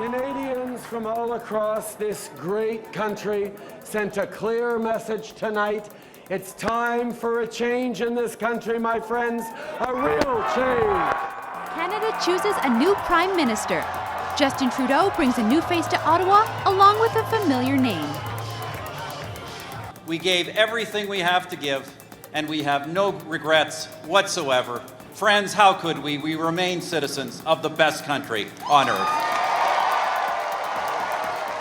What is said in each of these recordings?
Canadians from all across this great country sent a clear message tonight. It's time for a change in this country, my friends, a real change. Canada chooses a new Prime Minister. Justin Trudeau brings a new face to Ottawa, along with a familiar name. We gave everything we have to give, and we have no regrets whatsoever. Friends, how could we? We remain citizens of the best country on earth.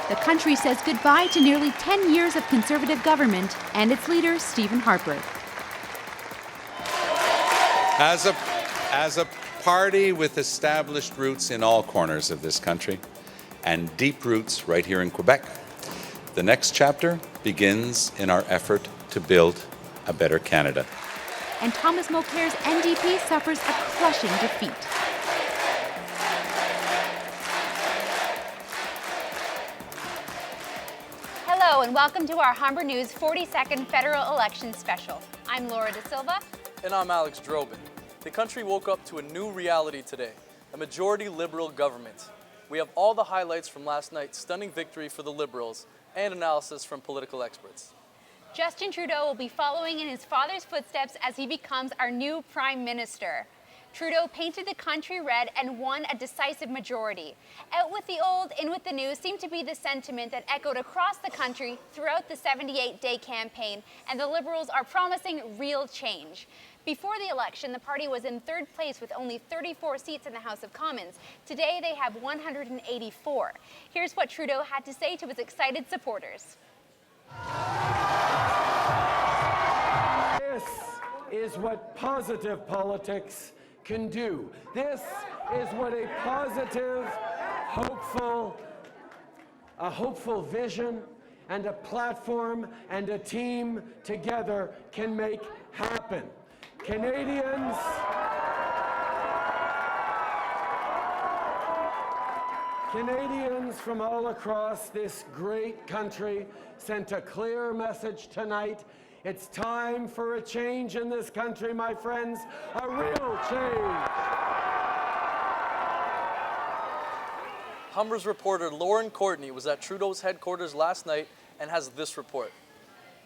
The country says goodbye to nearly 10 years of Conservative government and its leader, Stephen Harper. As a party with established roots in all corners of this country and deep roots right here in Quebec, the next chapter begins in our effort to build a better Canada. And Thomas Mulcair's NDP suffers a crushing defeat. Hello and welcome to our Humber News 42nd Federal Election Special. I'm Laura De Silva. And I'm Alex Drobin. The country woke up to a new reality today, a majority Liberal government. We have all the highlights from last night's stunning victory for the Liberals and analysis from political experts. Justin Trudeau will be following in his father's footsteps as he becomes our new Prime Minister. Trudeau painted the country red and won a decisive majority. Out with the old, in with the new seemed to be the sentiment that echoed across the country throughout the 78-day campaign, and the Liberals are promising real change. Before the election, the party was in third place with only 34 seats in the House of Commons. Today, they have 184. Here's what Trudeau had to say to his excited supporters. This is what positive politics can do. This is what a positive, hopeful vision and a Platform and a team together can make happen. Canadians from all across this great country sent a clear message tonight. It's time for a change in this country, my friends, a real change. Humber's reporter Lauren Courtney was at Trudeau's headquarters last night and has this report.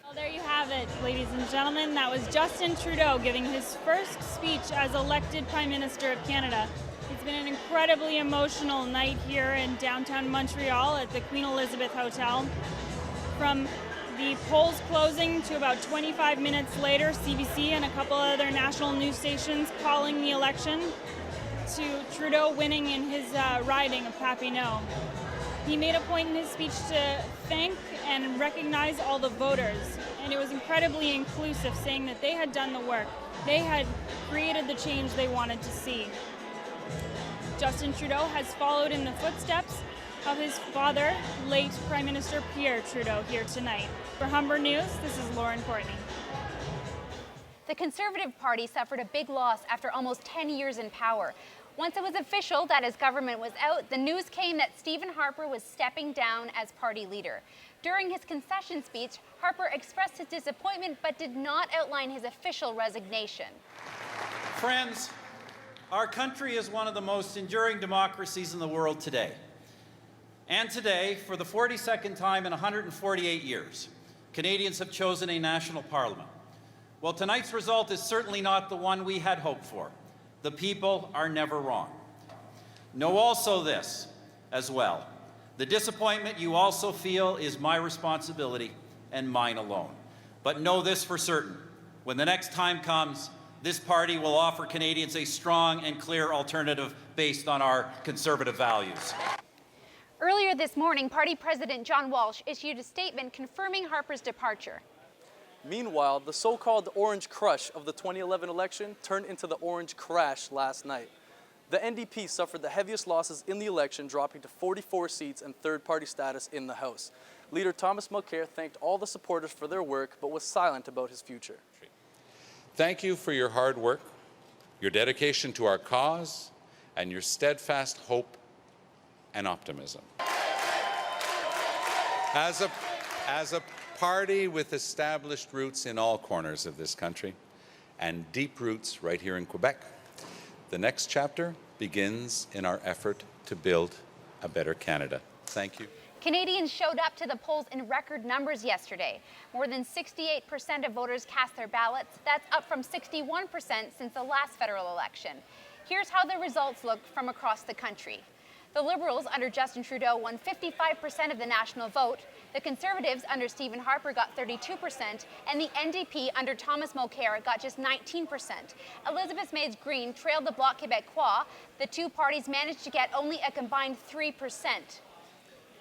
Well, there you have it, ladies and gentlemen. That was Justin Trudeau giving his first speech as elected Prime Minister of Canada. It's been an incredibly emotional night here in downtown Montreal at the Queen Elizabeth Hotel. From the polls closing to about 25 minutes later, CBC and a couple other national news stations calling the election, to Trudeau winning in his riding of Papineau. He made a point in his speech to thank and recognize all the voters, and it was incredibly inclusive, saying that they had done the work. They had created the change they wanted to see. Justin Trudeau has followed in the footsteps of his father, late Prime Minister Pierre Trudeau, here tonight. For Humber News, this is Lauren Courtney. The Conservative Party suffered a big loss after almost 10 years in power. Once it was official that his government was out, the news came that Stephen Harper was stepping down as party leader. During his concession speech, Harper expressed his disappointment but did not outline his official resignation. Friends, our country is one of the most enduring democracies in the world today. And today, for the 42nd time in 148 years, Canadians have chosen a national parliament. Well, tonight's result is certainly not the one we had hoped for. The people are never wrong. Know also this as well. The disappointment you also feel is my responsibility and mine alone. But know this for certain. When the next time comes, this party will offer Canadians a strong and clear alternative based on our Conservative values. Earlier this morning, Party President John Walsh issued a statement confirming Harper's departure. Meanwhile, the so-called orange crush of the 2011 election turned into the orange crash last night. The NDP suffered the heaviest losses in the election, dropping to 44 seats and third-party status in the House. Leader Thomas Mulcair thanked all the supporters for their work, but was silent about his future. Thank you for your hard work, your dedication to our cause, and your steadfast hope and optimism. As a party with established roots in all corners of this country and deep roots right here in Quebec, the next chapter begins in our effort to build a better Canada. Thank you. Canadians showed up to the polls in record numbers yesterday. More than 68% of voters cast their ballots. That's up from 61% since the last federal election. Here's how the results look from across the country. The Liberals under Justin Trudeau won 55% of the national vote. The Conservatives under Stephen Harper got 32%, and the NDP under Thomas Mulcair got just 19%. Elizabeth May's Green trailed the Bloc Québécois. The two parties managed to get only a combined 3%.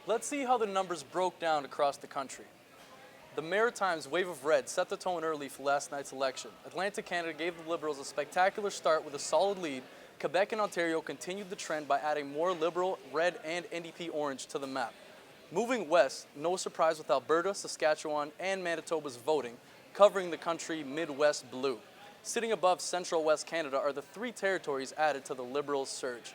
Let's see how the numbers broke down across the country. The Maritimes' wave of red set the tone early for last night's election. Atlantic Canada gave the Liberals a spectacular start with a solid lead. Quebec and Ontario continued the trend by adding more Liberal, red, and NDP orange to the map. Moving west, no surprise with Alberta, Saskatchewan, and Manitoba's voting, covering the country Midwest blue. Sitting above Central West Canada are the three territories added to the Liberals' surge.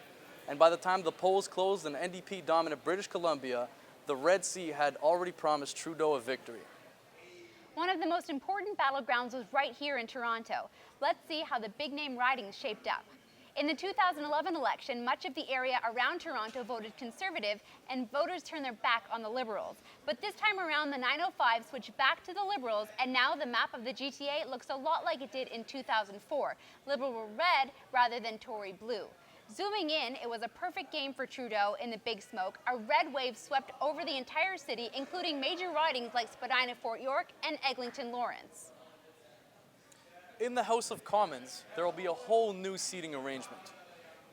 And by the time the polls closed in NDP-dominant British Columbia, the Red Sea had already promised Trudeau a victory. One of the most important battlegrounds was right here in Toronto. Let's see how the big-name ridings shaped up. In the 2011 election, much of the area around Toronto voted Conservative, and voters turned their back on the Liberals. But this time around, the 905 switched back to the Liberals, and now the map of the GTA looks a lot like it did in 2004. Liberal were red rather than Tory blue. Zooming in, it was a perfect game for Trudeau in the Big Smoke. A red wave swept over the entire city, including major ridings like Spadina-Fort York and Eglinton-Lawrence. In the House of Commons, there will be a whole new seating arrangement.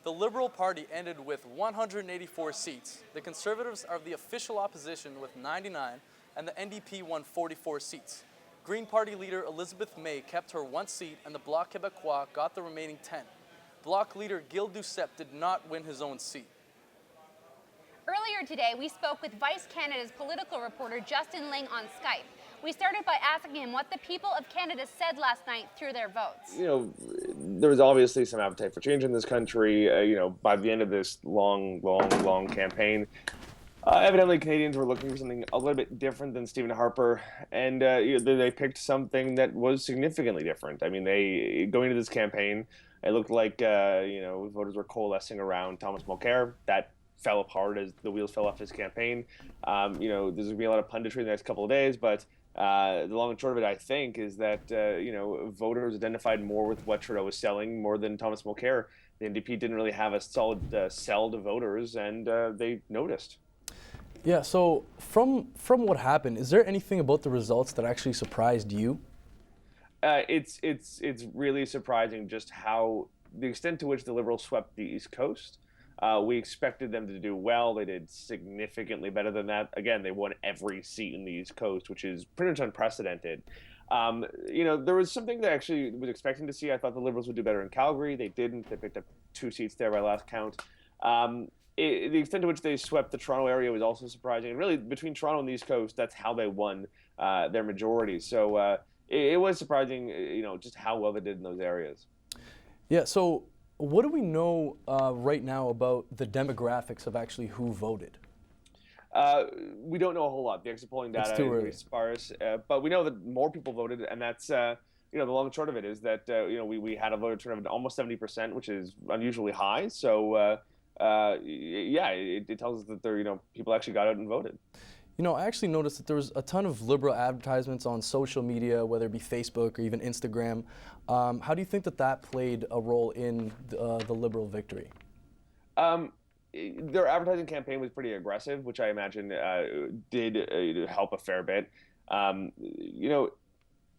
The Liberal Party ended with 184 seats. The Conservatives are the official opposition with 99, and the NDP won 44 seats. Green Party leader Elizabeth May kept her one seat, and the Bloc Québécois got the remaining 10. Bloc leader Gilles Duceppe did not win his own seat. Earlier today, we spoke with Vice Canada's political reporter Justin Ling on Skype. We started by asking him what the people of Canada said last night through their votes. You know, there was obviously some appetite for change in this country. By the end of this long campaign, evidently Canadians were looking for something a little bit different than Stephen Harper, and they picked something that was significantly different. I mean, going into this campaign, it looked like voters were coalescing around Thomas Mulcair. That fell apart as the wheels fell off his campaign. There's going to be a lot of punditry in the next couple of days, but the long and short of it, I think, is that voters identified more with what Trudeau was selling more than Thomas Mulcair. The NDP didn't really have a solid sell to voters, and they noticed. Yeah, so from what happened, is there anything about the results that actually surprised you? It's really surprising just how the extent to which the Liberals swept the East Coast. We expected them to do well. They did significantly better than that. Again, they won every seat in the East Coast, which is pretty much unprecedented. There was something that I actually was expecting to see. I thought the Liberals would do better in Calgary. They didn't. They picked up 2 seats there by last count. The extent to which they swept the Toronto area was also surprising. And really, between Toronto and the East Coast, that's how they won their majority. So it was surprising, just how well they did in those areas. Yeah, so what do we know right now about the demographics of actually who voted? We don't know a whole lot. The exit polling data is very sparse, but we know that more people voted, and that's the long and short of it is that we had a voter turnout of almost 70%, which is unusually high. So it tells us that people actually got out and voted. I actually noticed that there was a ton of Liberal advertisements on social media, whether it be Facebook or even Instagram. How do you think that played a role in the Liberal victory? Their advertising campaign was pretty aggressive, which I imagine did help a fair bit.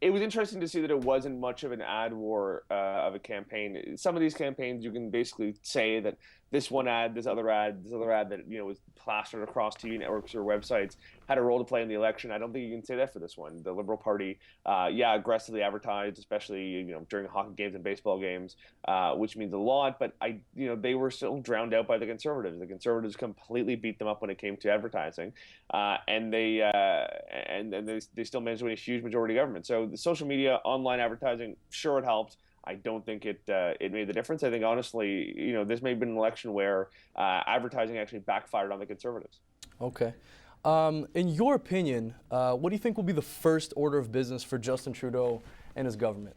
It was interesting to see that it wasn't much of an ad war of a campaign. Some of these campaigns, you can basically say that this one ad, this other ad that was plastered across TV networks or websites had a role to play in the election. I don't think you can say that for this one. The Liberal Party, aggressively advertised, especially during hockey games and baseball games, which means a lot. But they were still drowned out by the Conservatives. The Conservatives completely beat them up when it came to advertising, and they still managed to win a huge majority government. So the social media, online advertising, sure, it helped. I don't think it made the difference. I think, honestly, this may have been an election where advertising actually backfired on the Conservatives. Okay. In your opinion, what do you think will be the first order of business for Justin Trudeau and his government?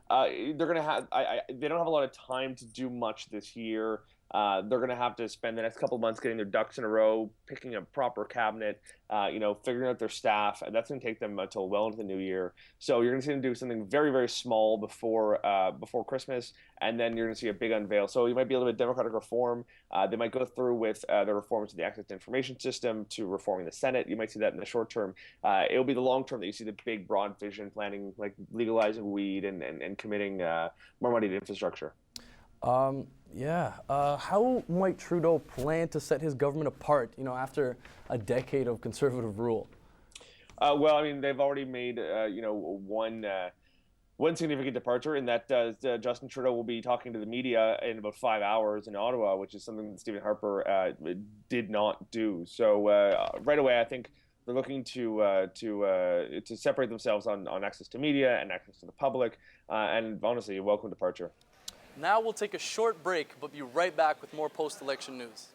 They're going to have. They don't have a lot of time to do much this year. They're going to have to spend the next couple of months getting their ducks in a row, picking a proper cabinet, figuring out their staff, and that's going to take them until well into the new year. So you're going to see them do something very, very small before Christmas, and then you're going to see a big unveil. So you might be a little bit Democratic reform. They might go through with the reforms to the access to information system, to reforming the Senate. You might see that in the short term. It'll be the long term that you see the big, broad vision planning, like legalizing weed and committing more money to infrastructure. How might Trudeau plan to set his government apart, after a decade of conservative rule? Well, I mean, they've already made, one significant departure in that Justin Trudeau will be talking to the media in about 5 hours in Ottawa, which is something that Stephen Harper did not do. So right away, I think they're looking to separate themselves on access to media and access to the public, and honestly, a welcome departure. Now we'll take a short break, but be right back with more post-election news.